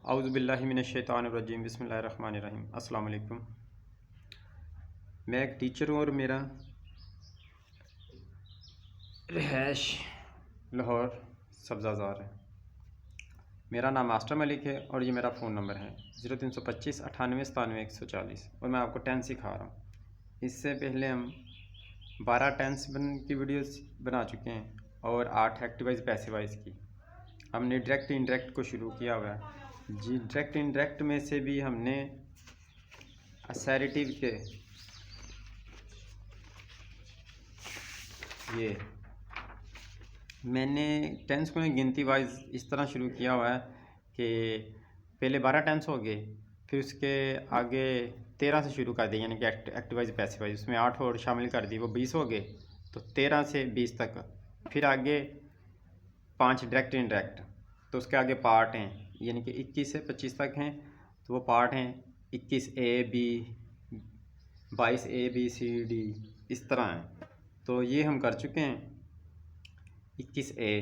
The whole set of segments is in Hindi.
औज़ुबिल्लाहि मिनश्शैतानिर्रजीम बिस्मिल्लाहिर्रहमानिर्रहीम। अस्सलाम वालेकुम। मैं एक टीचर हूँ और मेरा रहायश लाहौर सब्ज़ाज़ार है। मेरा नाम मास्टर मलिक है और ये मेरा फ़ोन नंबर है 0325 98 97 140 और मैं आपको टेंस सिखा रहा हूँ। इससे पहले हम 12 टेंस की वीडियोस बना चुके हैं और 8 एक्टिव वाइज पैसिव वाइज की। हमने डायरेक्ट इनडायरेक्ट को शुरू किया हुआ है जी। डायरेक्ट इनडायरेक्ट में से भी हमने असैरिटिव के ये मैंने टेंस को गिनती वाइज इस तरह शुरू किया हुआ है कि पहले 12 टेंस हो गए, फिर उसके आगे 13 से शुरू कर दिए, यानी कि एक्टिव वाइज पैसिव वाइज, उसमें 8 और शामिल कर दी, वो 20 हो गए। तो 13 से 20 तक, फिर आगे 5 डायरेक्ट इनडायरेक्ट, तो उसके आगे पार्ट हैं, यानी कि 21 से 25 तक हैं। तो वो पार्ट हैं 21 A B, 22 A B C D, इस तरह हैं। तो ये हम कर चुके हैं 21 A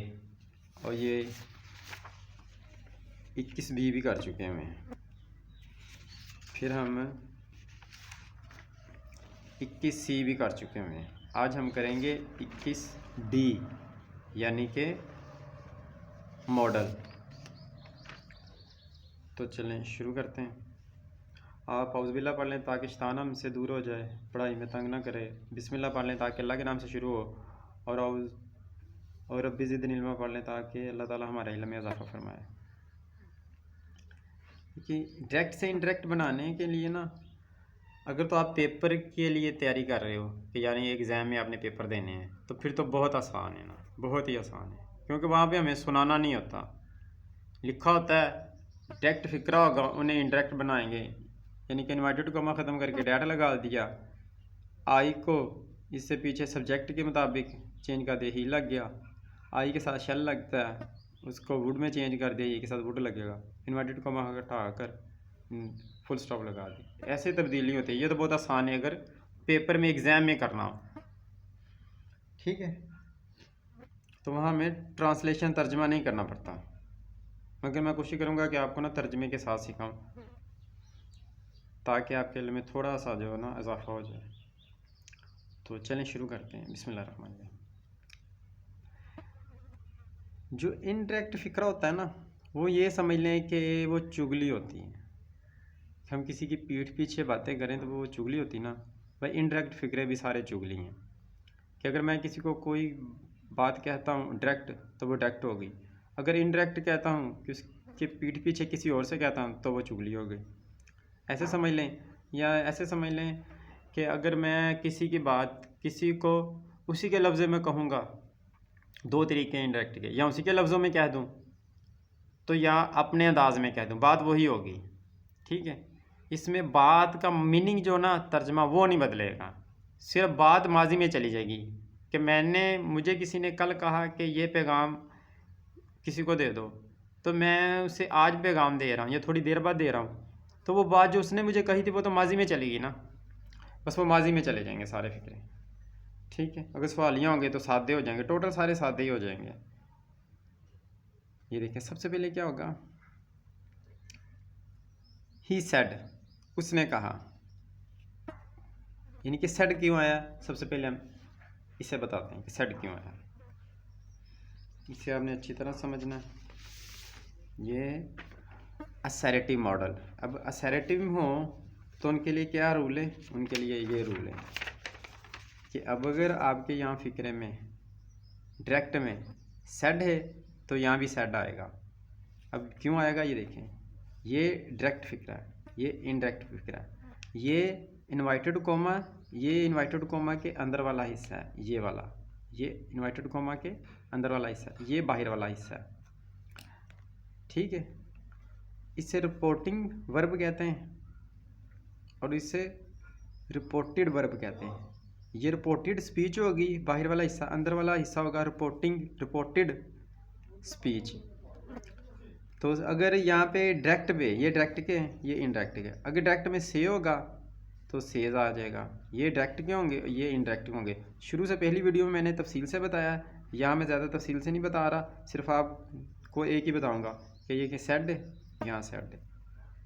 और ये 21 B भी कर चुके हैं। फिर हम 21 C भी कर चुके हैं। आज हम करेंगे 21 D, यानी कि मॉडल। तो चलें शुरू करते हैं। आप औज़ुबिल्लाह पढ़ लें ताकि शैतान हमसे दूर हो जाए, पढ़ाई में तंग ना करे। बिस्मिल्लाह पढ़ लें ताकि अल्लाह के नाम से शुरू हो, और रब्बी ज़िदनी इल्मा पढ़ लें ताकि अल्लाह ताला हमारे इल्म में इजाफ़ा फरमाए। कि डायरेक्ट से इनडायरेक्ट बनाने के लिए ना, अगर तो आप पेपर के लिए तैयारी कर रहे हो कि यानी एग्ज़ाम में आपने पेपर देने हैं, तो फिर तो बहुत आसान है ना, बहुत ही आसान है, क्योंकि वहाँ पे हमें सुनाना नहीं होता, लिखा होता है। डायरेक्ट फ़िक्रा होगा, उन्हें इनडायरेक्ट बनाएंगे, यानी कि इन्वर्टेड कॉमा ख़त्म करके डायरेक्ट लगा दिया। आई को इससे पीछे सब्जेक्ट के मुताबिक चेंज कर दिया, ही लग गया। आई के साथ शेल लगता है, उसको वुड में चेंज कर दिया, ये के साथ वुड लगेगा। इन्वर्टेड कॉमा हटा कर फुल स्टॉप लगा दी। ऐसे तब्दीली होती है। ये तो बहुत आसान है अगर पेपर में एग्ज़ाम में करना हो, ठीक है। तो वहाँ हमें ट्रांसलेशन तर्जमा नहीं करना पड़ता, मगर मैं कोशिश करूँगा कि आपको ना तर्जमे के साथ सिखाऊं, ताकि आपके इल्म में थोड़ा सा जो है ना इजाफा हो जाए। तो चलें शुरू करते हैं। बिस्मिल्लाहिर्रहमानिर्रहीम। जो इनडायरेक्ट फ़िक्रा होता है ना, वो ये समझ लें कि वो चुगली होती है। हम किसी की पीठ पीछे बातें करें तो वो चुगली होती ना। भाई इनडायरेक्ट फ़िक्रे भी सारे चुगली हैं। कि अगर मैं किसी को कोई बात कहता हूँ डायरेक्ट, तो वो डायरेक्ट हो गई। अगर इनडायरेक्ट कहता हूँ कि उसके पीठ पीछे किसी और से कहता हूँ, तो वो चुगली हो गई। ऐसे समझ लें, या ऐसे समझ लें कि अगर मैं किसी की बात किसी को उसी के लफ्ज़ में कहूँगा, दो तरीके हैं इनडायरेक्ट के, या उसी के लफ्ज़ों में कह दूँ, तो या अपने अंदाज में कह दूँ, बात वही होगी, ठीक है। इसमें बात का मीनिंग जो ना तर्जमा वो नहीं बदलेगा, सिर्फ बात माजी में चली जाएगी। कि मुझे किसी ने कल कहा कि ये पैगाम किसी को दे दो, तो मैं उसे आज पैगाम दे रहा हूँ या थोड़ी देर बाद दे रहा हूँ, तो वो बात जो उसने मुझे कही थी वो तो माजी में चलेगी ना, बस वो माजी में चले जाएंगे सारे फिक्रे, ठीक है। अगर सवालियाँ होंगे तो सादे हो जाएंगे, टोटल सारे सादे ही हो जाएंगे। ये देखें, सबसे पहले क्या होगा, ही सेड, उसने कहा, यानी कि सेड क्यों आया। सबसे पहले हम इसे बताते हैं कि सेड क्यों आया। इसे आपने अच्छी तरह समझना है। ये असैरिटिव मॉडल। अब असैरिटिव हो तो उनके लिए क्या रूल है, उनके लिए ये रूल है कि अब अगर आपके यहाँ फ़िक्रे में डायरेक्ट में सेड है तो यहाँ भी सेड आएगा। अब क्यों आएगा ये देखें, ये डायरेक्ट फ़िक्रा है, ये इनडायरेक्ट फ़िक्रा है। ये इन्वर्टेड कोमा, ये इन्वर्टेड कोमा के अंदर वाला हिस्सा है, ये वाला, ये इन्वर्टेड कोमा के अंदर वाला हिस्सा, ये बाहर वाला हिस्सा है, ठीक है। इसे रिपोर्टिंग वर्ब कहते हैं और इसे रिपोर्टेड वर्ब कहते हैं। ये रिपोर्टेड स्पीच होगी बाहर वाला हिस्सा, अंदर वाला हिस्सा होगा रिपोर्टेड स्पीच। तो अगर यहाँ पे डायरेक्ट पे, ये डायरेक्ट के हैं, ये इनडायरेक्ट के, अगर डायरेक्ट में से होगा तो सेज आ जाएगा। ये डायरेक्ट के होंगे, ये इनडायरेक्ट होंगे। शुरू से पहली वीडियो में मैंने तफसील से बताया, यहाँ मैं ज़्यादा तफसील से नहीं बता रहा, सिर्फ आपको एक ही बताऊँगा कि ये कि सेड यहाँ से हटे,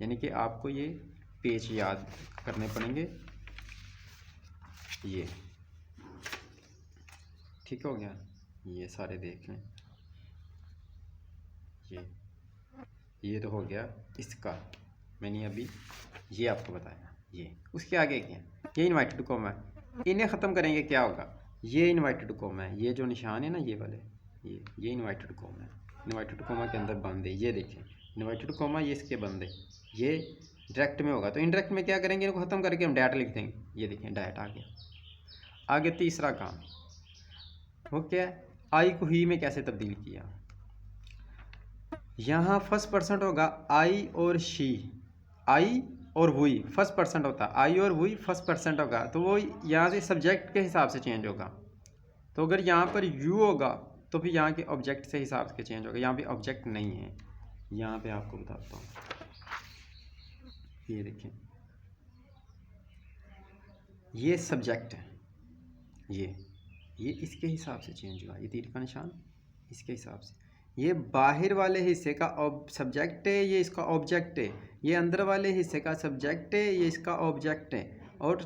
यानी कि आपको ये पेज याद करने पड़ेंगे। ये ठीक हो गया, ये सारे देख लें। ये तो हो गया इसका, मैंने अभी ये आपको बताया। ये उसके आगे क्या, ये इन्वर्टेड कॉमा है, इन्हें ख़त्म करेंगे क्या होगा, ये इन्वर्टेड कॉमा है, ये जो निशान है ना ये वाले, ये इन्वर्टेड कॉमा है, इन्वर्टेड कॉमा के अंदर बंद है। ये देखें इन्वर्टेड कॉमा, ये इसके बंद है, ये डायरेक्ट में होगा। तो इनडायरेक्ट में क्या करेंगे, इनको ख़त्म करके हम डैट लिख देंगे। ये देखें डैट आ गया। आगे तीसरा काम वो क्या है, आई को ही में कैसे तब्दील किया। यहाँ फर्स्ट पर्सन होगा आई और शी, आई और वही फर्स्ट पर्सन होता है, आई और वही फर्स्ट पर्सन होगा, तो वो यहाँ से सब्जेक्ट के हिसाब से चेंज होगा। तो अगर यहाँ पर यू होगा तो फिर यहाँ के ऑब्जेक्ट से हिसाब से चेंज होगा। यहाँ पे ऑब्जेक्ट नहीं है, यहाँ पे आपको बताता हूँ। ये देखें ये सब्जेक्ट है, ये इसके हिसाब से चेंज हुआ, ये तीर का निशान इसके हिसाब से। ये बाहर वाले हिस्से का सब्जेक्ट है, ये इसका ऑब्जेक्ट है। ये अंदर वाले हिस्से का सब्जेक्ट है, ये इसका ऑब्जेक्ट है। और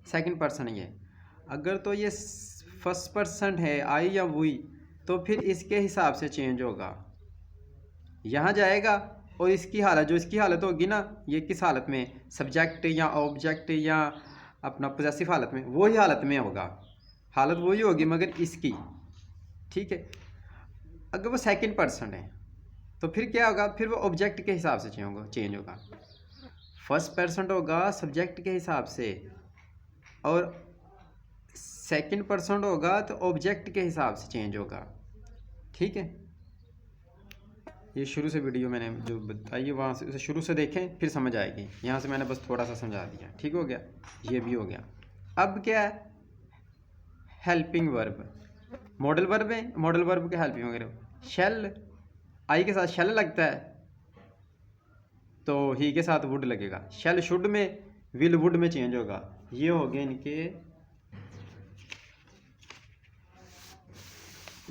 सेकंड पर्सन ये, अगर तो ये फर्स्ट पर्सन है आई या वही, तो फिर इसके हिसाब से चेंज होगा। यहाँ जाएगा और इसकी हालत, जो इसकी हालत होगी ना, ये किस हालत में, सब्जेक्ट या ऑब्जेक्ट या अपना पोजेसिव हालत में, वही हालत में होगा। हालत वही होगी मगर इसकी, ठीक है। अगर वो सेकंड पर्सन है तो फिर क्या होगा, फिर वो ऑब्जेक्ट के हिसाब से चेंज होगा। फर्स्ट पर्सन होगा सब्जेक्ट के हिसाब से, और सेकंड पर्सन होगा तो ऑब्जेक्ट के हिसाब से चेंज होगा, ठीक है। ये शुरू से वीडियो मैंने जो बताई है वहाँ से, उसे शुरू से देखें फिर समझ आएगी। यहाँ से मैंने बस थोड़ा सा समझा दिया, ठीक हो गया। ये भी हो गया। अब क्या है, हेल्पिंग वर्ब, मॉडल वर्ब है, मॉडल वर्ब के हेल्पिंग वगैरह। शेल, आई के साथ शेल लगता है तो ही के साथ वुड लगेगा। शेल शुड में, विल वुड में चेंज होगा। ये हो गए इनके,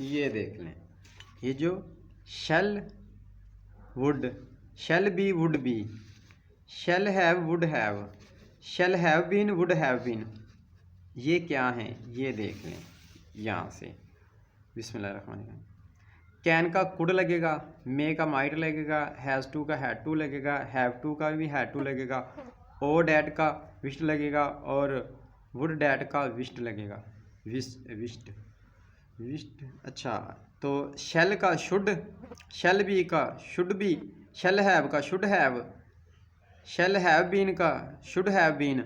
ये देख लें, ये जो shall would, shall be would be, shall have would have, shall have been would have been, ये क्या है ये देख लें यहाँ से। बिस्मिल्लाहिर्रहमानिर्रहीम। कैन का कुड लगेगा, मे का माइट लगेगा, हैज़ टू का हैड टू लगेगा, हैव टू का भी हैड टू लगेगा, ओ डैट का विश्ट लगेगा, और वुड डैट का विश्ट लगेगा। विश्ट विश्ट, अच्छा। तो शेल का शुड, शेल बी का शुड बी, शेल हैव का should have, shall have been का शुड हैव बीन,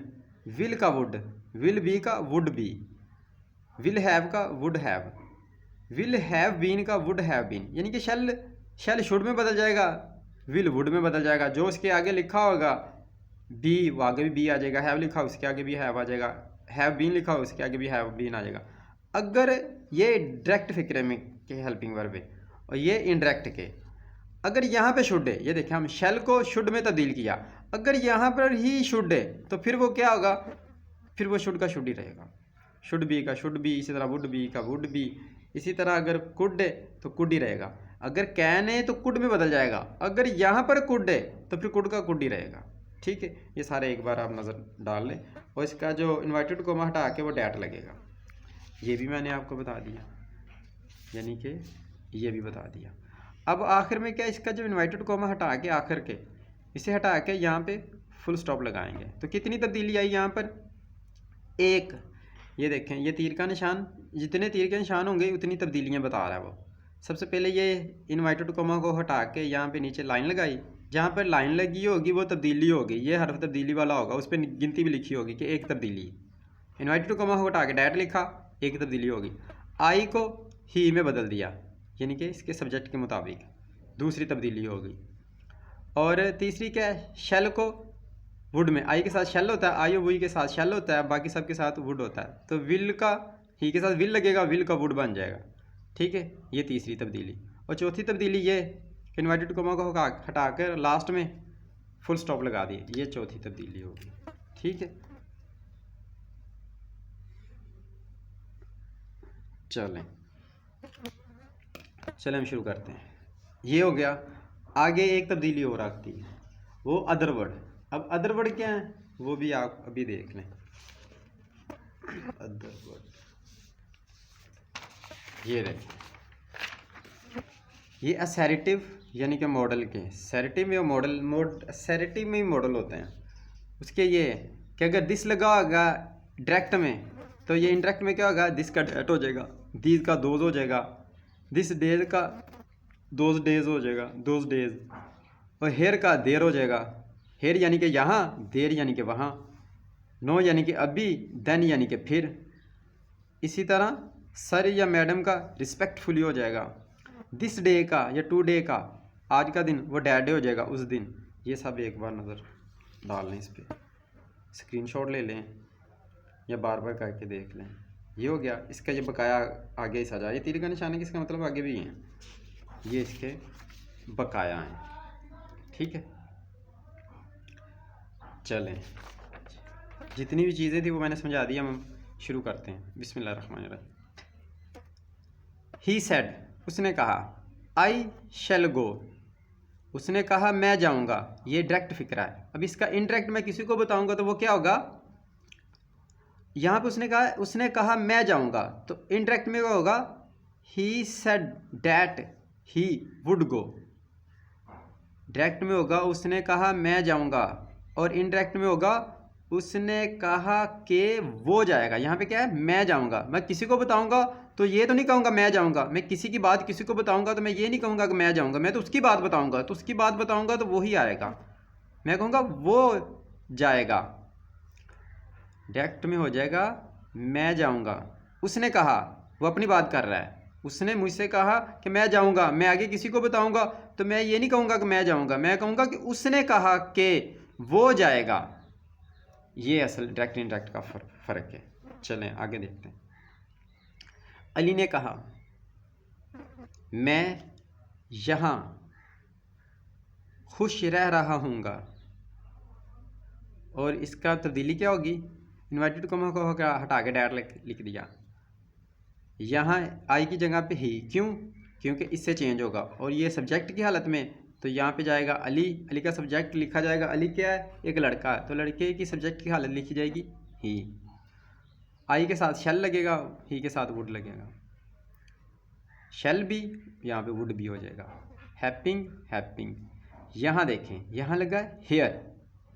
विल का वुड, विल बी का वुड बी, विल हैव का would have, will have been का वुड हैव बीन। यानी कि शेल शुड में बदल जाएगा, विल वुड में बदल जाएगा। जो उसके आगे लिखा होगा बी, वो आगे भी बी आ जाएगा। हैव लिखा उसके आगे भी हैव आ जाएगा। हैव बीन लिखा उसके आगे भी हैव बीन आ जाएगा। अगर ये डायरेक्ट फिक्रे में के हेल्पिंग वर्ब है और ये इनडायरेक्ट के, अगर यहाँ पे शुड है, ये देखें हम शेल को शुड में तब्दील किया, अगर यहाँ पर ही शुड है तो फिर वो क्या होगा, फिर वो शुड का शुड ही रहेगा। शुड बी का शुड बी, इसी तरह वुड बी का वुड बी, इसी तरह अगर कुड है तो कुड ही रहेगा। अगर कैन है तो कुड में बदल जाएगा, अगर यहाँ पर कुड है तो फिर कुड का कुड ही रहेगा, ठीक है। ये सारे एक बार आप नज़र डाल लें। और इसका जो इन्वर्टेड कोमा हटा के वो डैट लगेगा, ये भी मैंने आपको बता दिया, यानी कि ये भी बता दिया। अब आखिर में क्या, इसका जो इन्वर्टेड कोमा हटा के आखिर के, इसे हटा के यहाँ पे फुल स्टॉप लगाएंगे तो कितनी तब्दीली आई यहाँ पर, एक। ये देखें ये तीर का निशान, जितने तीर के निशान होंगे उतनी तब्दीलियाँ बता रहा है वो। सबसे पहले ये इन्वर्टेड कोमा को हटा के यहाँ पे नीचे लाइन लगाई, जहाँ पर लाइन लगी होगी वो तब्दीली होगी, ये हर्फ तब्दीली वाला होगा, उस पर गिनती भी लिखी होगी कि एक तब्दीली। इन्वर्टेड कोमा को हटा के डैट लिखा, एक तब्दीली होगी। आई को ही में बदल दिया, यानी कि इसके सब्जेक्ट के मुताबिक, दूसरी तब्दीली होगी। और तीसरी क्या है, शेल को वुड में, आई के साथ शेल होता है, आई और वुई के साथ शेल होता है, बाकी सब के साथ वुड होता है, तो विल का ही के साथ विल लगेगा, विल का वुड बन जाएगा, ठीक है। ये तीसरी तब्दीली। और चौथी तब्दीली ये इन्वर्टेड कोमा को हटा कर लास्ट में फुल स्टॉप लगा दिए, ये चौथी तब्दीली होगी, ठीक है। चलें हम शुरू करते हैं। ये हो गया आगे एक तब्दीली और आती है, वो अदर वर्ड। अब अदर वर्ड क्या है वो भी आप अभी देख लें। अदर वर्ड ये रहे, ये असैरिटिव यानी कि मॉडल के, सैरिटिव में असैरिटिव में ही मॉडल होते हैं। उसके ये कि अगर दिस लगा होगा डायरेक्ट में तो ये इनडायरेक्ट में क्या होगा, दिस का डेट हो जाएगा, दीज का दोज हो जाएगा, दिस डेज का दोज डेज हो जाएगा, दोज डेज, और हेयर का देर हो जाएगा। हेयर यानी कि यहाँ, देर यानी कि वहाँ, नो यानी कि अभी, देन यानी कि फिर। इसी तरह सर या मैडम का रिस्पेक्टफुली हो जाएगा। दिस डे का या टू डे का, आज का दिन, वो डैड डे हो जाएगा उस दिन। ये सब एक बार नज़र डाल लें, इस पर स्क्रीनशॉट ले लें या बार बार करके देख लें। ये हो गया इसका, ये बकाया आगे ही सजा, ये तीर का निशान है कि इसका मतलब आगे भी हैं, ये इसके बकाया हैं। ठीक है, चलें, जितनी भी चीज़ें थी वो मैंने समझा दी, हम शुरू करते हैं। बिस्मिल्लाहिर्रहमानिर्रहीम। ही सेड, उसने कहा, आई शैल गो, उसने कहा मैं जाऊंगा। ये डायरेक्ट फिक्रा है। अब इसका इनडायरेक्ट मैं किसी को बताऊंगा तो वो क्या होगा, यहाँ पे उसने कहा मैं जाऊंगा, तो इनडायरेक्ट में क्या होगा, he said that he would go. Direct में होगा उसने कहा मैं जाऊंगा, और इनडायरेक्ट में होगा उसने कहा कि वो जाएगा। यहाँ पे क्या है, मैं जाऊंगा। मैं किसी को बताऊंगा तो ये तो नहीं कहूँगा मैं जाऊंगा, मैं किसी की बात किसी को बताऊंगा तो मैं ये नहीं कहूँगा कि मैं जाऊंगा, मैं तो उसकी बात बताऊंगा, तो उसकी बात बताऊंगा तो वो ही आएगा, मैं कहूँगा वो जाएगा। डायरेक्ट में हो जाएगा मैं जाऊंगा। उसने कहा, वो अपनी बात कर रहा है, उसने मुझसे कहा कि मैं जाऊंगा, मैं आगे किसी को बताऊंगा तो मैं ये नहीं कहूँगा कि मैं जाऊंगा, मैं कहूँगा कि उसने कहा कि वो जाएगा। ये असल डायरेक्ट इनडायरेक्ट का फ़र्क है। चलें आगे देखते हैं। अली ने कहा, मैं यहाँ खुश रह रहा हूँगा, और इसका तब्दीली क्या होगी, इन्वर्टेड कॉमा को हटा के डायरेक्ट लिख दिया। यहाँ आई की जगह पे ही, क्यों, क्योंकि इससे चेंज होगा, और ये सब्जेक्ट की हालत में तो यहाँ पे जाएगा अली, अली का सब्जेक्ट लिखा जाएगा, अली क्या है, एक लड़का है, तो लड़के की सब्जेक्ट की हालत लिखी जाएगी ही। आई के साथ शेल लगेगा, ही के साथ वुड लगेगा, शेल भी यहाँ पे वुड भी हो जाएगा। हैपिंग हैपिंग, यहाँ देखें यहाँ लगा हेयर,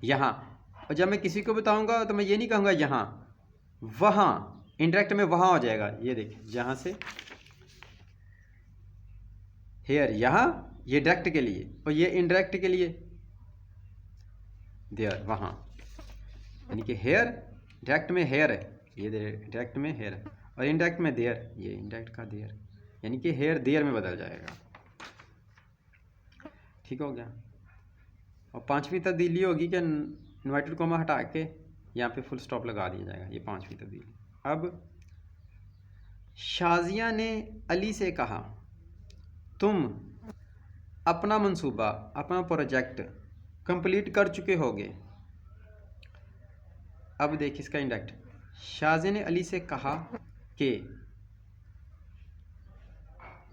यहाँ, और जब मैं किसी को बताऊँगा तो मैं ये नहीं कहूँगा यहाँ, वहाँ, इनडायरेक्ट में वहाँ हो जाएगा। ये देखें जहाँ से हेयर यहाँ, ये डायरेक्ट के लिए, और ये इनडायरेक्ट के लिए देयर, वहाँ, यानी कि हेयर डायरेक्ट में हेयर है, ये डायरेक्ट में हेयर है, और इनडायरेक्ट में देयर, ये इनडायरेक्ट का देयर, यानी कि हेयर देयर में बदल जाएगा। ठीक हो गया। और पांचवी तब्दीली होगी कि इन्वर्टेड कॉमा हटा के यहाँ पे फुल स्टॉप लगा दिया जाएगा, ये पांचवी तब्दीली। अब शाजिया ने अली से कहा, तुम अपना मंसूबा, अपना प्रोजेक्ट कंप्लीट कर चुके होगे। अब देखिए इसका इंडायरेक्ट, शाजिया ने अली से कहा कि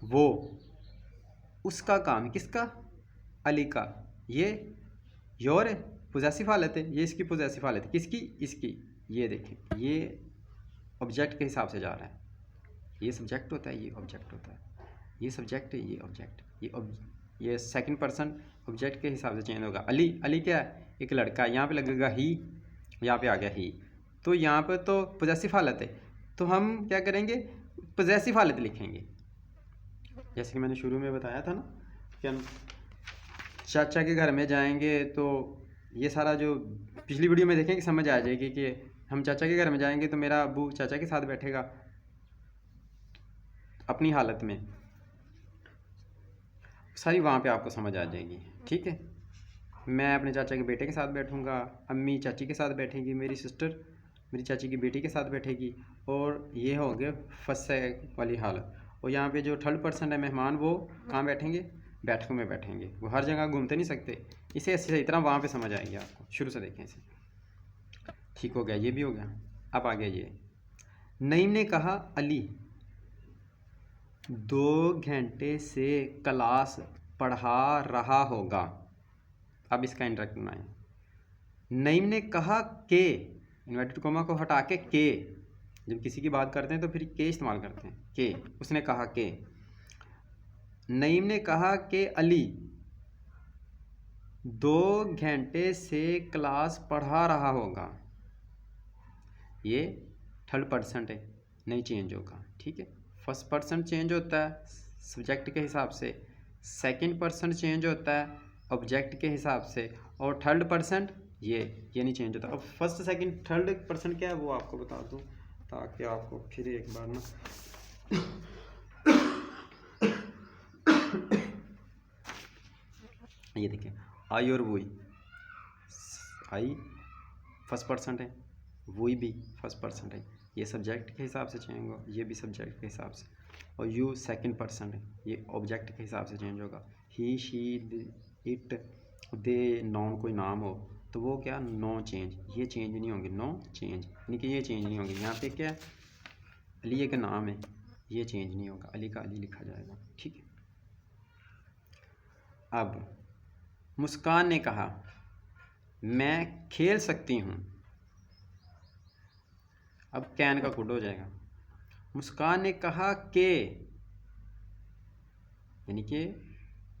वो, उसका काम, किसका, अली का, ये योर पोजेसिव हालत है, ये इसकी पोजेसिव हालत है, किसकी, इसकी। ये देखें ये ऑब्जेक्ट के हिसाब से जा रहा है, ये सब्जेक्ट होता है, ये ऑब्जेक्ट होता है, ये सब्जेक्ट है, ये ऑब्जेक्ट, ये सेकंड पर्सन ऑब्जेक्ट के हिसाब से चेंज होगा। अली, अली क्या है, एक लड़का, यहाँ पे लगेगा ही, यहाँ पे आ गया ही, तो यहाँ पे तो पोजेसिव हालत है, तो हम क्या करेंगे, पोजेसिव हालत लिखेंगे। जैसे कि मैंने शुरू में बताया था ना कि हम चाचा के घर में जाएंगे, तो ये सारा जो पिछली वीडियो में देखेंगे समझ आ जाएगी कि हम चाचा के घर में जाएंगे तो मेरा अबू चाचा के साथ बैठेगा अपनी हालत में, सारी वहाँ पे आपको समझ आ जाएगी। ठीक है, मैं अपने चाचा के बेटे के साथ बैठूँगा, अम्मी चाची के साथ बैठेगी, मेरी सिस्टर मेरी चाची की बेटी के साथ बैठेगी, और ये हो गया फर्स्ट वाली हालत। और यहाँ पे जो थर्ड पर्सन है मेहमान, वो कहाँ बैठेंगे, बैठकों में बैठेंगे, वो हर जगह घूमते नहीं सकते। इसे सही तरह वहाँ पे समझ आएगी आपको, शुरू से देखें इसे। ठीक हो गया, ये भी हो गया। अब आ गया ये, नईम ने कहा, अली 2 घंटे से क्लास पढ़ा रहा होगा। अब इसका इंटरेक्ट बनाएं। नईम ने कहा के, इन्वर्टेड कोमा को हटा के, जब किसी की बात करते हैं तो फिर के इस्तेमाल करते हैं। के, उसने कहा के। नईम ने कहा कि अली 2 घंटे से क्लास पढ़ा रहा होगा। ये थर्ड पर्सन है, नहीं चेंज होगा। ठीक है, फर्स्ट पर्सन चेंज होता है सब्जेक्ट के हिसाब से, सेकंड पर्सन चेंज होता है ऑब्जेक्ट के हिसाब से, और थर्ड पर्सन ये नहीं चेंज होता। अब फर्स्ट सेकंड थर्ड पर्सन क्या है वो आपको बता दूं, ताकि आपको फिर एक बार ना ये देखिए, आई और वही, आई फर्स्ट पर्सन है, वही भी फर्स्ट पर्सन है, ये सब्जेक्ट के हिसाब से चेंज होगा, ये भी सब्जेक्ट के हिसाब से, और यू सेकंड पर्सन है, ये ऑब्जेक्ट के हिसाब से चेंज होगा। ही, शी, इट, दे, नॉन कोई नाम हो तो वो क्या, नो चेंज, ये चेंज नहीं होंगे, नो चेंज, यानी कि ये चेंज नहीं होंगे। यहाँ पे क्या है, अली एक नाम है, ये चेंज नहीं होगा, अली का अली लिखा जाएगा। ठीक है, अब मुस्कान ने कहा मैं खेल सकती हूँ। अब कैन का कुड हो जाएगा। मुस्कान ने कहा कि, यानी कि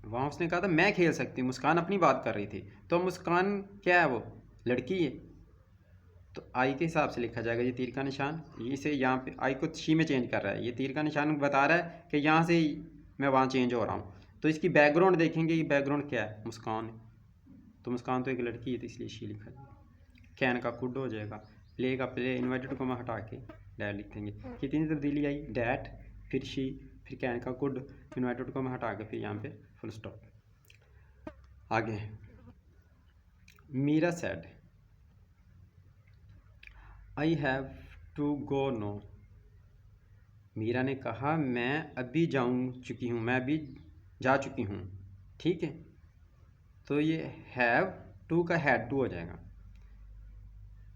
वहाँ उसने कहा था मैं खेल सकती हूँ, मुस्कान अपनी बात कर रही थी, तो मुस्कान क्या है, वो लड़की है, तो आई के हिसाब से लिखा जाएगा। ये तीर का निशान, इसे यहाँ पे आई को शी में चेंज कर रहा है, ये तीर का निशान बता रहा है कि यहाँ से मैं वहाँ चेंज हो रहा हूँ। तो इसकी बैकग्राउंड देखेंगे, ये बैकग्राउंड क्या है, मुस्कान है, तो मुस्कान तो एक लड़की है, तो इसलिए शी लिखा जाएगा। कैन का कुड हो जाएगा। प्ले का प्ले, इन्वर्टेड कोमा हटा के डैट लिख देंगे। कितनी तब्दीली आई, डैट, फिर शी, फिर कैन का कुड, इन्वर्टेड कोमा हटा के फिर यहाँ पे फुल स्टॉप। आगे, Meera said I have to go no. Meera ने कहा मैं अभी चुकी हूँ, मैं अभी जा चुकी हूँ। ठीक है, तो ये हैव टू का हैड टू हो जाएगा।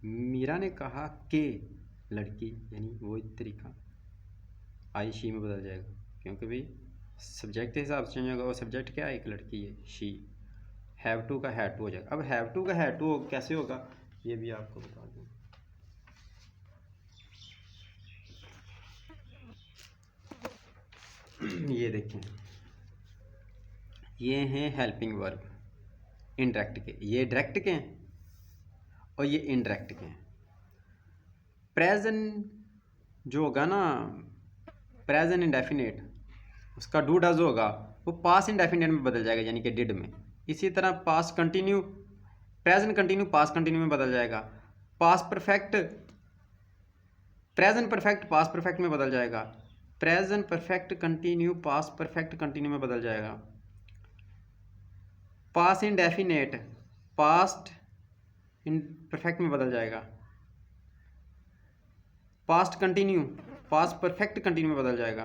मीरा ने कहा कि लड़की, यानी वो तरीका, आई शी में बदल जाएगा, क्योंकि भाई सब्जेक्ट के हिसाब से चेंज होगा, वो सब्जेक्ट क्या है, एक लड़की है, शी। हैव टू का हैड टू हो जाएगा। अब हैव टू का हैड टू कैसे होगा ये भी आपको बता दूँ। ये देखें, ये हैं हेल्पिंग वर्ब इनडायरेक्ट के, ये डायरेक्ट के हैं और ये इनडायरेक्ट के हैं। प्रेजेंट जो होगा ना, प्रेजेंट इंडेफिनिट, उसका डू डज होगा, वो पास इंडेफिनिट में बदल जाएगा, यानी कि डिड में। इसी तरह past continue, present continue past continue में बदल जाएगा। Past perfect, present perfect past perfect में बदल जाएगा। Present perfect continue past perfect continue में बदल जाएगा। पास्ट इंडेफिनेट पास्ट परफेक्ट में बदल जाएगा। Past continue past perfect continue में बदल जाएगा।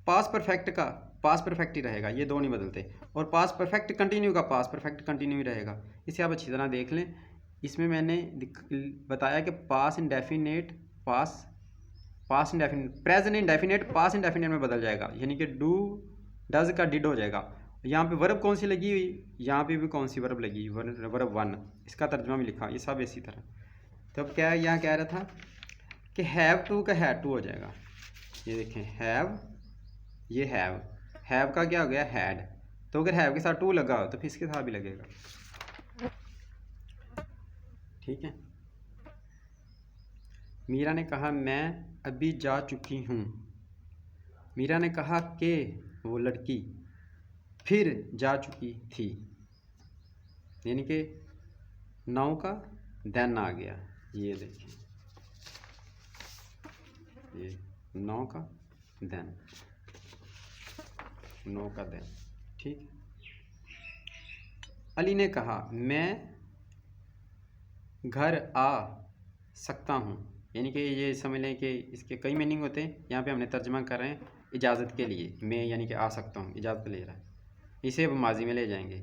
पास्ट परफेक्ट का पास्ट परफेक्ट ही रहेगा, ये दो नहीं बदलते। और पास्ट परफेक्ट कंटिन्यू का पास्ट परफेक्ट कंटिन्यू ही रहेगा। इसे आप अच्छी तरह देख लें। इसमें मैंने बताया कि past indefinite past indefinite, present indefinite past indefinite में बदल जाएगा, यानी कि डू डज का डिड हो जाएगा। यहाँ पे वर्ब कौन सी लगी हुई, यहाँ पे भी कौन सी वर्ब लगी, वर्ब वन, इसका तर्जुमा भी लिखा, ये सब इसी तरह। तो अब क्या यहाँ कह रहा था कि हैव टू का हैड टू हो जाएगा। ये देखें, हैव, ये हैव का क्या हो गया, हैड। तो अगर हैव के साथ टू लगा हो तो फिर इसके साथ भी लगेगा। ठीक है, मीरा ने कहा मैं अभी जा चुकी हूँ। मीरा ने कहा कि वो लड़की फिर जा चुकी थी, यानी कि नाउ का देन आ गया। ये देखिए, ये नाउ का देन, नो का देन। ठीक, अली ने कहा मैं घर आ सकता हूँ, यानी कि ये समझ लें कि इसके कई मीनिंग होते हैं। यहाँ पे हमने तर्जमा कर रहे हैं इजाज़त के लिए, मैं यानी कि आ सकता हूँ, इजाज़त ले रहा है, इसे अब माजी में ले जाएंगे।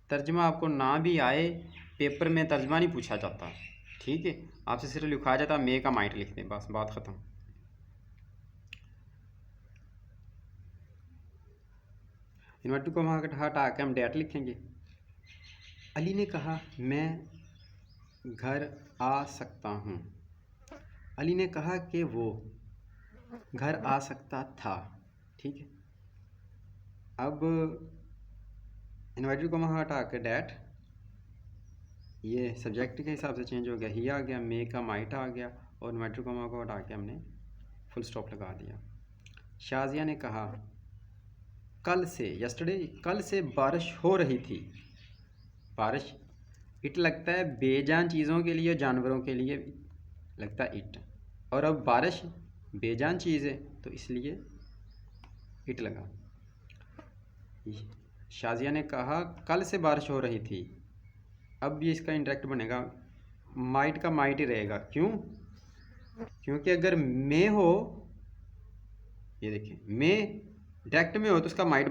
तर्जमा आपको ना भी आए, पेपर में तर्जमा नहीं पूछा जाता। ठीक है, आपसे सिर्फ लिखा जाता मैं का माइट लिख दें, बस बात ख़त्म। इन्वर्टेड कॉमा हटा के हम डैट लिखेंगे। अली ने कहा मैं घर आ सकता हूँ। अली ने कहा कि वो घर आ सकता था। ठीक है, अब इन्वर्टेड कॉमा हटा के डैट, ये सब्जेक्ट के हिसाब से चेंज हो गया, ही आ गया, मे का माइट आ गया, और इन्वर्टेड कॉमा को हटा के हमने फुल स्टॉप लगा दिया। शाजिया ने कहा कल से, यस्टरडे, कल से बारिश हो रही थी। बारिश इट लगता है बेजान चीज़ों के लिए, जानवरों के लिए लगता है इट, और अब बारिश बेजान चीज़ है तो इसलिए इट लगा। शाजिया ने कहा कल से बारिश हो रही थी। अब ये इसका इंडायरेक्ट बनेगा, माइट का माइट ही रहेगा। क्यों? क्योंकि अगर मे हो, ये देखिए मे डायरेक्ट में हो तो उसका माइट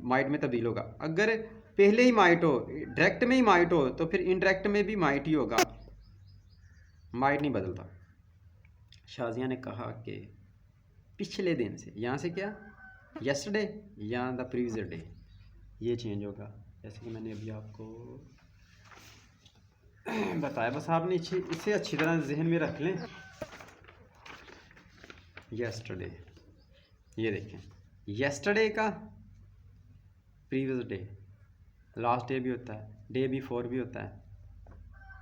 माइट में तब्दील होगा। अगर पहले ही माइट हो, डायरेक्ट में ही माइट हो, तो फिर इनडायरेक्ट में भी माइट ही होगा, माइट नहीं बदलता। शाजिया ने कहा कि पिछले दिन से, यहाँ से क्या यस्टरडे या द प्रीवियस डे, ये चेंज होगा। जैसे कि मैंने अभी आपको बताया, बस आपने इसे अच्छी तरह जहन में रख लें। यस्टरडे, ये देखें, यस्टरडे का प्रीवियस डे, लास्ट डे भी होता है, डे बिफोर भी होता है।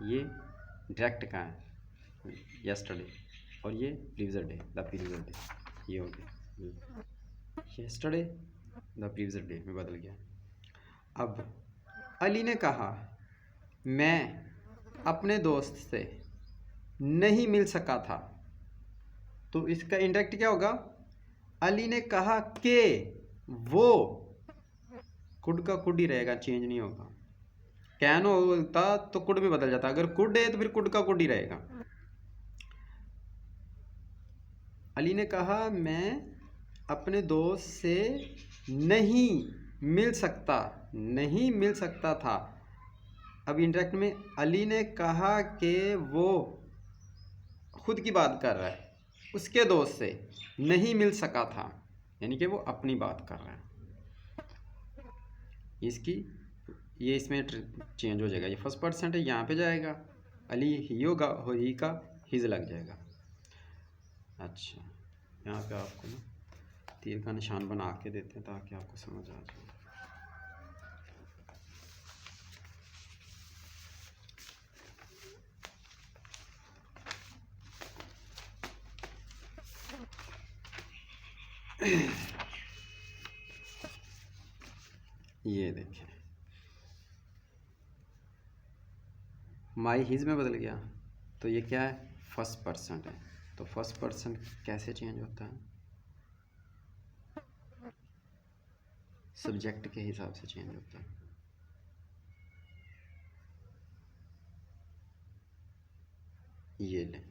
ये डायरेक्ट का है यस्टरडे, और ये previous day, the previous day, ये हो गया यस्टरडे द प्रीवियस डे में बदल गया। अब अली ने कहा मैं अपने दोस्त से नहीं मिल सका था, तो इसका इंडायरेक्ट क्या होगा? अली ने कहा कि वो, कुड का कुड ही रहेगा, चेंज नहीं होगा। कैन होता तो कुड में बदल जाता, अगर कुड है तो फिर कुड का कुड ही रहेगा। अली ने कहा मैं अपने दोस्त से नहीं मिल सकता था। अब इंडायरेक्ट में अली ने कहा कि वो खुद की बात कर रहा है, उसके दोस्त से नहीं मिल सका था, यानी कि वो अपनी बात कर रहा है। इसकी ये इसमें चेंज हो जाएगा, ये फर्स्ट पर्सन है, यहाँ पे जाएगा अली, ही होगा, हो ही का हिज लग जाएगा। अच्छा, यहाँ पे आपको ना तीर का निशान बना के देते हैं ताकि आपको समझ आ जाए। ये देखें, माई हिज में बदल गया, तो ये क्या है? फर्स्ट पर्सन है। तो फर्स्ट पर्सन कैसे चेंज होता है? सब्जेक्ट के हिसाब से चेंज होता है। ये ले,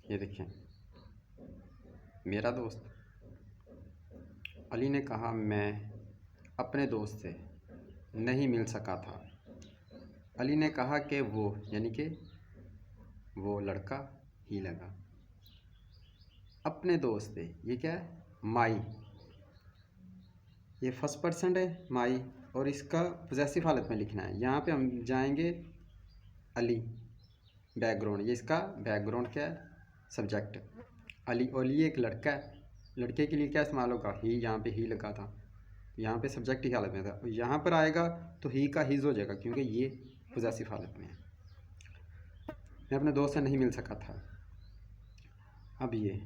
ये देखिए, मेरा दोस्त, अली ने कहा मैं अपने दोस्त से नहीं मिल सका था। अली ने कहा कि वो, यानी कि वो लड़का ही लगा, अपने दोस्त से, ये क्या है? माई, ये फर्स्ट पर्सन है माई, और इसका पोजेसिव हालत में लिखना है। यहाँ पे हम जाएंगे अली, बैकग्राउंड, ये इसका बैकग्राउंड क्या है? सब्जेक्ट अली, और ये एक लड़का है, लड़के के लिए क्या इस्तेमाल होगा? ही, यहाँ पे ही लगा था, यहाँ पे सब्जेक्ट ही हालत में था, यहाँ पर आएगा तो ही का हिज हो जाएगा क्योंकि ये पोजेसिव हालत में है। मैं अपने दोस्त से नहीं मिल सका था। अब ये,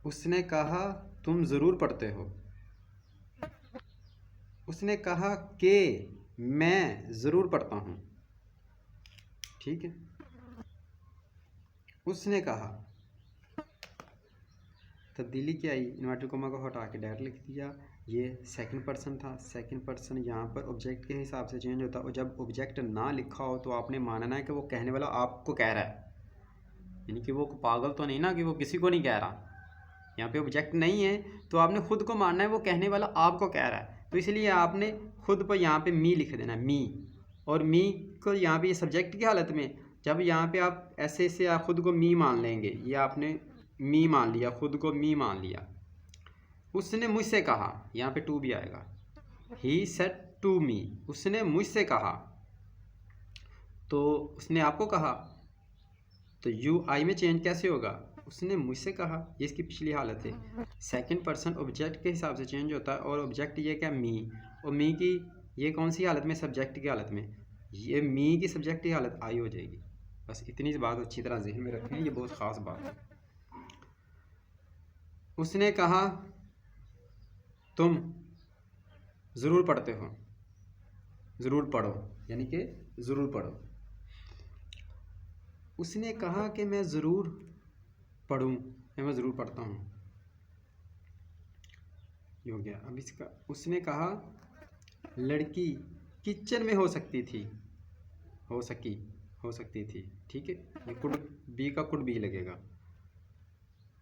उसने कहा तुम ज़रूर पढ़ते हो। उसने कहा कि मैं ज़रूर पढ़ता हूँ। ठीक है, उसने कहा, तब्दीली क्या आई? इन्वर्टेड कॉमा को हटा के डायरेक्ट लिख दिया। ये सेकंड पर्सन था, सेकंड पर्सन यहाँ पर ऑब्जेक्ट के हिसाब से चेंज होता है, और जब ऑब्जेक्ट ना लिखा हो तो आपने मानना है कि वो कहने वाला आपको कह रहा है, यानी कि वो पागल तो नहीं ना कि वो किसी को नहीं कह रहा, यहाँ पे ऑब्जेक्ट नहीं है तो आपने खुद को मानना है, वो कहने वाला आपको कह रहा है, तो इसलिए आपने खुद पर यहाँ पे मी लिख देना, मी। और मी को यहाँ पे ये सब्जेक्ट की हालत में, जब यहाँ पे आप ऐसे से आप खुद को मी मान लेंगे, ये आपने मी मान लिया, खुद को मी मान लिया। उसने मुझसे कहा, यहाँ पे टू भी आएगा, ही सेड टू मी, उसने मुझसे कहा, तो उसने आपको कहा, तो यू आई में चेंज कैसे होगा, उसने मुझसे कहा, ये इसकी पिछली हालत है। सेकंड पर्सन ऑब्जेक्ट के हिसाब से चेंज होता है, और ऑब्जेक्ट ये क्या, मी, और मी की ये कौन सी हालत में, सब्जेक्ट की हालत में, ये मी की सब्जेक्ट की हालत आई हो जाएगी। बस इतनी सी बात अच्छी तरह जहन में रखें, ये बहुत ख़ास बात है। उसने कहा तुम ज़रूर पढ़ते हो, ज़रूर पढ़ो, यानी कि ज़रूर पढ़ो। उसने कहा कि मैं ज़रूर पढ़ूँ, मैं ज़रूर पढ़ता हूँ, ये हो गया। अब इसका, उसने कहा लड़की किचन में हो सकती थी, हो सकती थी, ठीक है, ये कुड बी का कुड बी लगेगा।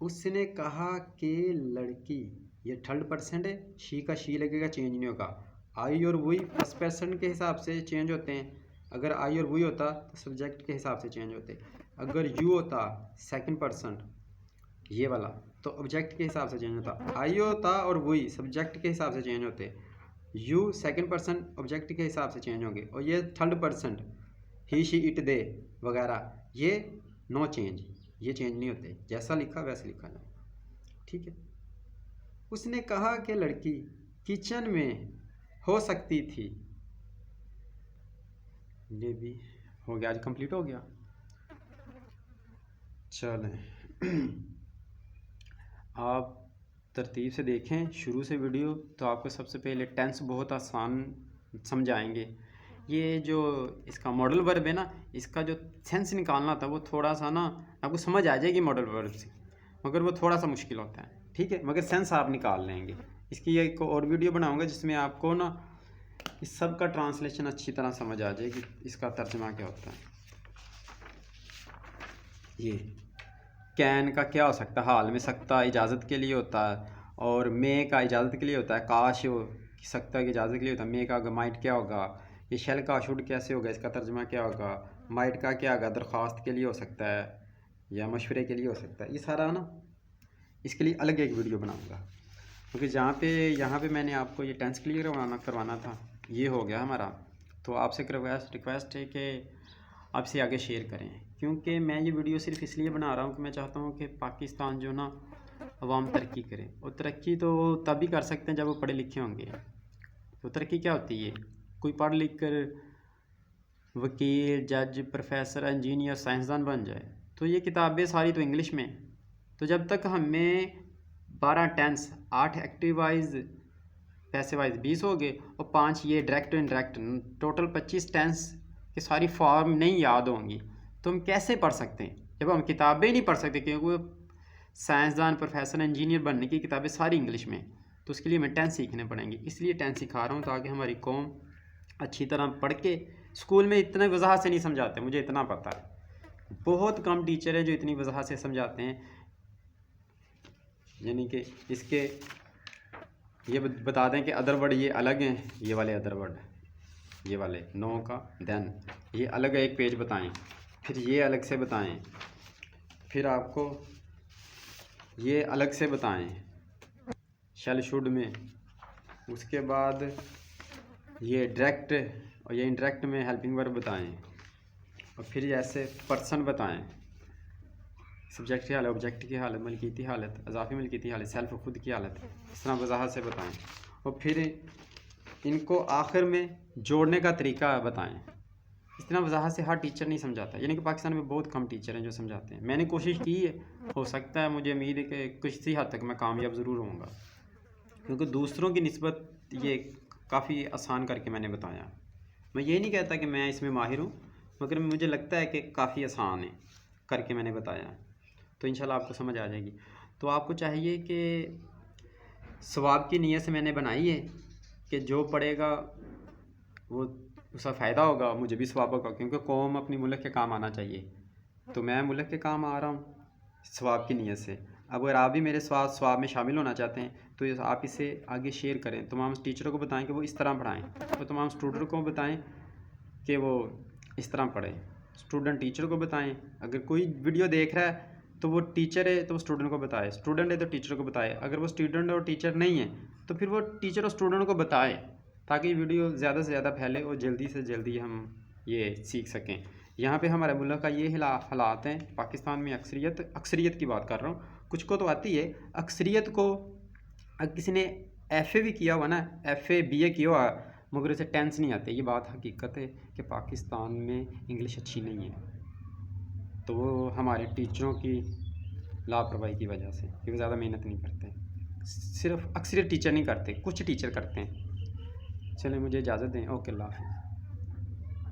उसने कहा कि लड़की, ये थर्ड पर्सन है, शी का शी लगेगा, चेंज नहीं होगा। आई और वही फर्स्ट पर्सन के हिसाब से चेंज होते हैं, अगर आई और वही होता तो सब्जेक्ट के हिसाब से चेंज होते। अगर यू होता सेकंड पर्सन ये वाला, तो ऑब्जेक्ट के हिसाब से चेंज होता। आई होता और वही सब्जेक्ट के हिसाब से चेंज होते, यू सेकंड पर्सन ऑब्जेक्ट के हिसाब से चेंज होंगे। और ये third person he she it they वगैरह, ये नो चेंज, ये चेंज नहीं होते, जैसा लिखा वैसे लिखा जाए, ठीक है। उसने कहा कि लड़की किचन में हो सकती थी, ये भी हो गया, आज कंप्लीट हो गया। चलें आप तरतीब से देखें शुरू से वीडियो, तो आपको सबसे पहले टेंस बहुत आसान समझाएंगे। ये जो इसका मॉडल वर्ब है ना, इसका जो सेंस निकालना था वो थोड़ा सा ना आपको समझ आ जाएगी मॉडल वर्ब से, मगर वो थोड़ा सा मुश्किल होता है, ठीक है, मगर सेंस आप निकाल लेंगे। इसकी एक और वीडियो बनाऊंगा जिसमें आपको ना इस सब का ट्रांसलेशन अच्छी तरह समझ आ जाएगी, इसका तर्जमा क्या होता है। ये कैन का क्या हो सकता है, हाल में सकता इजाज़त के लिए होता है, और मे का इजाज़त के लिए होता है, काश सकता की इजाज़त के लिए होता है। मे का माइट क्या होगा, ये शेल का शुड कैसे होगा, इसका तर्जमा क्या होगा। माइट का क्या होगा, दरख्वास्त के लिए हो सकता है या मशवरे के लिए हो सकता है। ये सारा ना इसके लिए अलग एक वीडियो बनाऊंगा, क्योंकि यहाँ पे मैंने आपको ये टेंस क्लियर करवाना था, ये हो गया हमारा। तो आपसे रिक्वेस्ट है कि आपसे आगे शेयर करें, क्योंकि मैं ये वीडियो सिर्फ इसलिए बना रहा हूँ कि मैं चाहता हूँ कि पाकिस्तान जो ना अवाम तरक्की करे, और तरक्की तो तभी कर सकते हैं जब वो पढ़े लिखे होंगे। तो तरक्की क्या होती है, कोई पढ़ लिख कर वकील, जज, प्रोफेसर, इंजीनियर, साइंसदान बन जाए। तो ये किताबें सारी तो इंग्लिश में, तो जब तक हमें 12 टेंस, 8 एक्टिव वाइज पैसे वाइज 20 हो गए, और 5 ये डायरेक्ट इनडायरेक्ट, टोटल 25 टेंस की सारी फॉर्म नहीं याद होंगी, तो हम कैसे पढ़ सकते हैं जब हम किताबें ही नहीं पढ़ सकते, क्योंकि साइंसदान, प्रोफेसर, इंजीनियर बनने की किताबें सारी इंग्लिश में। तो उसके लिए हमें टेंस सीखने पड़ेंगे, इसलिए टेंस सिखा रहा हूँ ताकि हमारी कौम अच्छी तरह पढ़ के, स्कूल में इतने वजाहत से नहीं समझाते, मुझे इतना पता है, बहुत कम टीचर है जो इतनी वजाहत से समझाते हैं। यानी कि इसके ये बता दें कि अदर वर्ड ये अलग हैं, ये वाले अदर वर्ड, ये वाले नो का देन, ये अलग एक पेज बताएं, फिर ये अलग से बताएं, फिर आपको ये अलग से बताएं शैल शुड में, उसके बाद ये डायरेक्ट और ये इनडायरेक्ट में हेल्पिंग वर्ब बताएं, और फिर ऐसे पर्सन बताएं, सब्जेक्ट की हालत, ऑब्जेक्ट की हालत, मलकीती हालत, अजाफी मलकीती हालत, सेल्फ खुद की हालत, इस तरह वजाहत से बताएं, और फिर इनको आखिर में जोड़ने का तरीका बताएं। इतना वजाहत से हर टीचर नहीं समझाता, यानी कि पाकिस्तान में बहुत कम टीचर हैं जो समझाते हैं। मैंने कोशिश की है, हो सकता है, मुझे उम्मीद है कि कुछ सी हद तक मैं कामयाब ज़रूर होऊंगा, क्योंकि दूसरों की निस्बत ये काफ़ी आसान करके मैंने बताया। मैं ये नहीं कहता कि मैं इसमें माहिर हूँ, मगर मुझे लगता है कि काफ़ी आसान है करके मैंने बताया, तो इंशाल्लाह आपको समझ आ जाएगी। तो आपको चाहिए कि सवाब की नीयत से मैंने बनाई है कि जो पढ़ेगा वो उसका फ़ायदा होगा, मुझे भी सवाब होगा, क्योंकि कौम अपनी मुल्क के काम आना चाहिए। तो मैं मुल्क के काम आ रहा हूँ सवाब की नीयत से, अगर आप भी मेरे स्वाब में शामिल होना चाहते हैं तो आप इसे आगे शेयर करें, तमाम टीचरों को बताएं कि वो इस तरह पढ़ाएं, तो तमाम स्टूडेंट को बताएं कि वो इस तरह पढ़ें, स्टूडेंट टीचर को बताएं। अगर कोई वीडियो देख रहा है तो वो टीचर है तो वो स्टूडेंट को बताए, स्टूडेंट है तो टीचर को बताए, अगर वो स्टूडेंट और टीचर नहीं है तो फिर वो टीचर और स्टूडेंट को बताए, ताकि वीडियो ज़्यादा से ज़्यादा फैले और जल्दी से जल्दी हम ये सीख सकें। यहाँ पे हमारे मुल्क का ये हालात हैं, पाकिस्तान में अक्सरियत की बात कर रहा हूँ, कुछ को तो आती है, अक्सरियत को अगर किसी ने FA भी किया हुआ ना, FA BA किया हुआ मगर उसे टेंस नहीं आते, ये बात हकीकत है कि पाकिस्तान में इंग्लिश अच्छी नहीं है। तो वो हमारे टीचरों की लापरवाही की वजह से, कि वो ज़्यादा मेहनत नहीं करते, सिर्फ अक्सरियत टीचर नहीं करते, कुछ टीचर करते हैं। चलें मुझे इजाज़त दें, ओके अल्लाह हाफ़िज़।